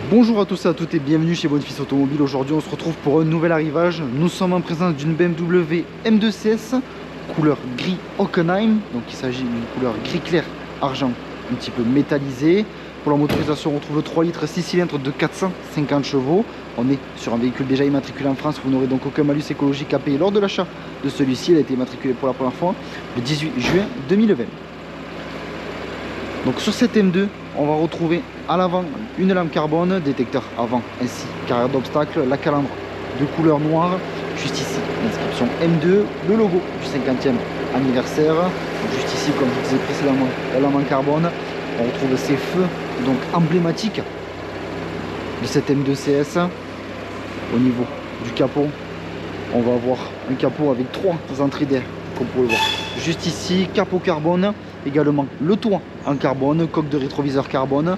Bonjour à tous et à toutes et bienvenue chez Bonne Fils Automobile. Aujourd'hui on se retrouve pour un nouvel arrivage. Nous sommes en présence d'une BMW M2 CS couleur gris Hockenheim. Donc il s'agit d'une couleur gris clair argent un petit peu métallisé. Pour la motorisation on retrouve le 3 litres 6 cylindres de 450 chevaux. On est sur un véhicule déjà immatriculé en France. Vous n'aurez donc aucun malus écologique à payer lors de l'achat de celui-ci. Il a été immatriculé pour la première fois le 18 juin 2020. Donc sur cette M2, on va retrouver à l'avant une lampe carbone, détecteur avant ainsi qu'arrière d'obstacle, la calandre de couleur noire, juste ici l'inscription M2, le logo du 50e anniversaire, juste ici comme je vous disais précédemment la lampe en carbone, on retrouve ces feux donc emblématiques de cette M2 CS. Au niveau du capot, on va avoir un capot avec 3 entrées d'air comme vous pouvez le voir juste ici, capot carbone, également le toit en carbone, coque de rétroviseur carbone.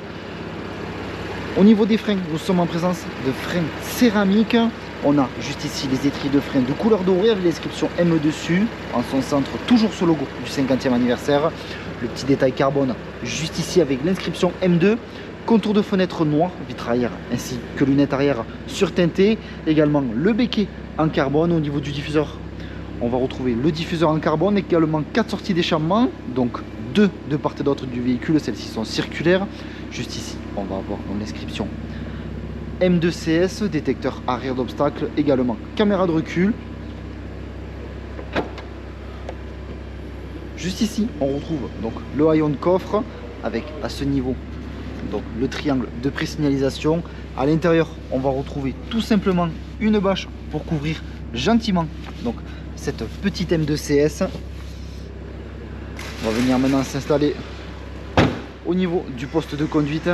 Au niveau des freins, nous sommes en présence de freins céramiques. On a juste ici les étriers de frein de couleur dorée avec l'inscription M dessus. En son centre, toujours ce logo du 50e anniversaire. Le petit détail carbone juste ici avec l'inscription M2. Contour de fenêtre noir, vitre arrière ainsi que lunettes arrière surteintées. Également le béquet en carbone. Au niveau du diffuseur, on va retrouver le diffuseur en carbone, également 4 sorties d'échappement, donc 2 de part et d'autre du véhicule, celles-ci sont circulaires. Juste ici, on va avoir l'inscription M2CS, détecteur arrière d'obstacle, également caméra de recul. Juste ici, on retrouve donc le haillon de coffre avec à ce niveau donc le triangle de présignalisation. À l'intérieur, on va retrouver tout simplement une bâche pour couvrir gentiment donc cette petite M2 CS. On va venir maintenant s'installer au niveau du poste de conduite.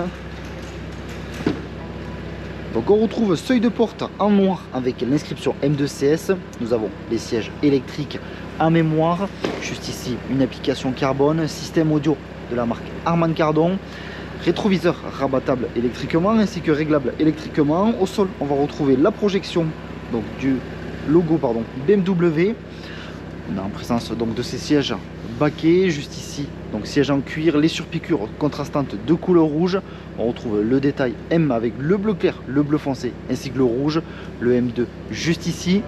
Donc on retrouve seuil de porte en noir avec l'inscription M2 CS. Nous avons les sièges électriques en mémoire. Juste ici une application carbone, système audio de la marque Harman Kardon, rétroviseur rabattable électriquement ainsi que réglable électriquement. Au sol on va retrouver la projection donc du logo BMW. On est en présence donc de ces sièges baquets juste ici, donc siège en cuir, les surpiqûres contrastantes de couleur rouge. On retrouve le détail M avec le bleu clair, le bleu foncé ainsi que le rouge, le M2 juste ici.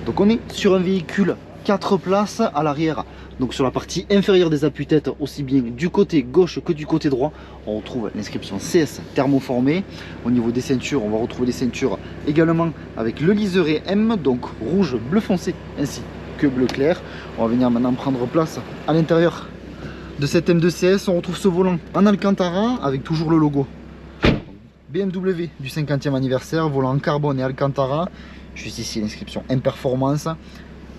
Donc on est sur un véhicule 4 places à l'arrière. Donc sur la partie inférieure des appuis-têtes, aussi bien du côté gauche que du côté droit, on retrouve l'inscription CS thermoformé. Au niveau des ceintures, on va retrouver les ceintures également avec le liseré M, donc rouge, bleu foncé ainsi que bleu clair. On va venir maintenant prendre place à l'intérieur de cette M2 CS. On retrouve ce volant en Alcantara avec toujours le logo BMW du 50e anniversaire, volant en carbone et Alcantara. Juste ici l'inscription M Performance,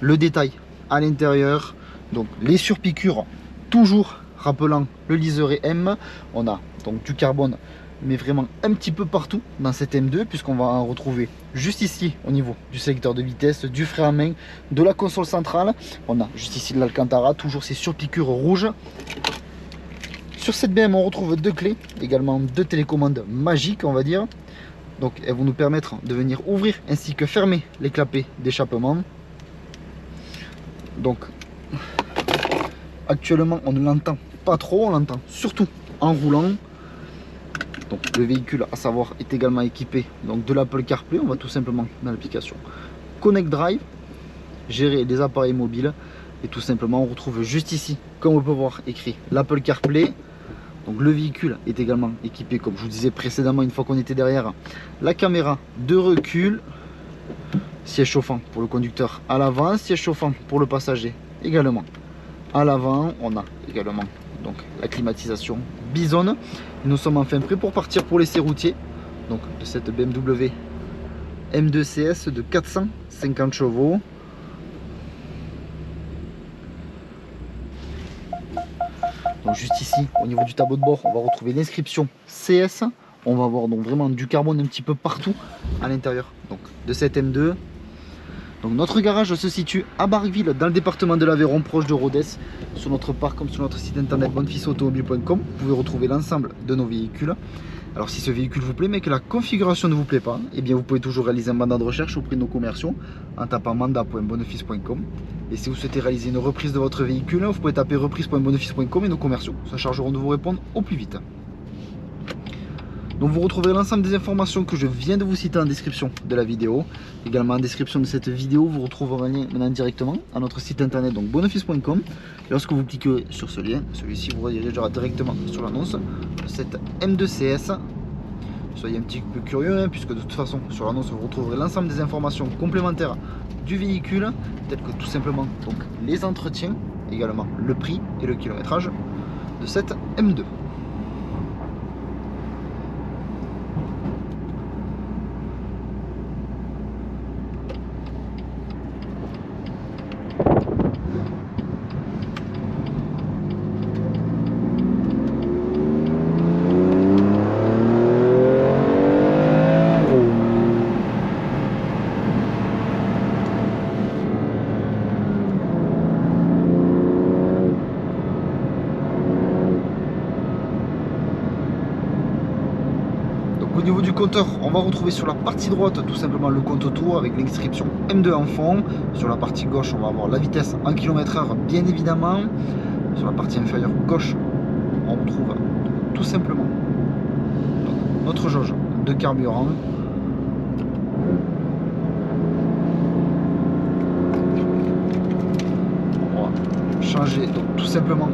le détail à l'intérieur. Donc les surpiqûres toujours rappelant le liseré M. On a donc du carbone mais vraiment un petit peu partout dans cette M2 puisqu'on va en retrouver juste ici au niveau du sélecteur de vitesse, du frein à main, de la console centrale. On a juste ici de l'Alcantara, toujours ces surpiqûres rouges. Sur cette BM on retrouve 2 clés, également 2 télécommandes magiques on va dire. Donc elles vont nous permettre de venir ouvrir ainsi que fermer les clapets d'échappement. Donc actuellement on ne l'entend pas trop, on l'entend surtout en roulant. Donc le véhicule à savoir est également équipé donc de l'Apple CarPlay. On va tout simplement dans l'application Connect Drive, gérer les appareils mobiles et tout simplement on retrouve juste ici comme on peut voir écrit l'Apple CarPlay. Donc le véhicule est également équipé comme je vous disais précédemment une fois qu'on était derrière, la caméra de recul, siège chauffant pour le conducteur à l'avant, siège chauffant pour le passager également à l'avant. On a également donc la climatisation Bison. Nous sommes enfin prêts pour partir pour l'essai routier donc de cette BMW M2 CS de 450 chevaux. Donc juste ici au niveau du tableau de bord on va retrouver l'inscription CS. On va avoir donc vraiment du carbone un petit peu partout à l'intérieur donc de cette M2. Donc notre garage se situe à Barqueville dans le département de l'Aveyron, proche de Rodez. Sur notre parc comme sur notre site internet bonnefilsautomobile.com, vous pouvez retrouver l'ensemble de nos véhicules. Alors si ce véhicule vous plaît mais que la configuration ne vous plaît pas, eh bien vous pouvez toujours réaliser un mandat de recherche auprès de nos commerciaux en tapant mandat.bonnefils.com. Et si vous souhaitez réaliser une reprise de votre véhicule, vous pouvez taper reprise.bonnefils.com et nos commerciaux se chargeront de vous répondre au plus vite. Donc vous retrouverez l'ensemble des informations que je viens de vous citer en description de la vidéo. Également en description de cette vidéo, vous retrouverez un lien maintenant directement à notre site internet, donc bonoffice.com. Lorsque vous cliquerez sur ce lien, celui-ci vous redirigera directement sur l'annonce de cette M2 CS. Soyez un petit peu curieux, hein, puisque de toute façon sur l'annonce vous retrouverez l'ensemble des informations complémentaires du véhicule, telles que tout simplement donc les entretiens, également le prix et le kilométrage de cette M2. Au niveau du compteur, on va retrouver sur la partie droite tout simplement le compte auto avec l'inscription M2 en fond. Sur la partie gauche, on va avoir la vitesse en km/h bien évidemment. Sur la partie inférieure gauche, on retrouve tout simplement donc, notre jauge de carburant. On va changer donc tout simplement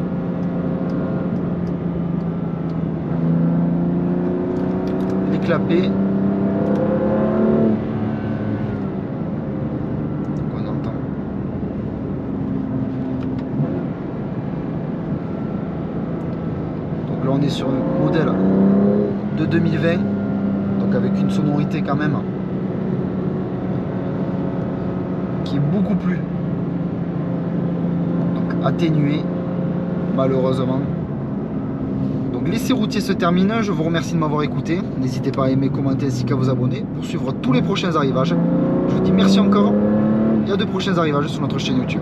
clapet. On entend. Donc là on est sur un modèle de 2020, donc avec une sonorité quand même qui est beaucoup plus donc atténuée malheureusement. Donc l'essai routier se termine, je vous remercie de m'avoir écouté, n'hésitez pas à aimer, commenter ainsi qu'à vous abonner pour suivre tous les prochains arrivages. Je vous dis merci encore et à de prochains arrivages sur notre chaîne YouTube.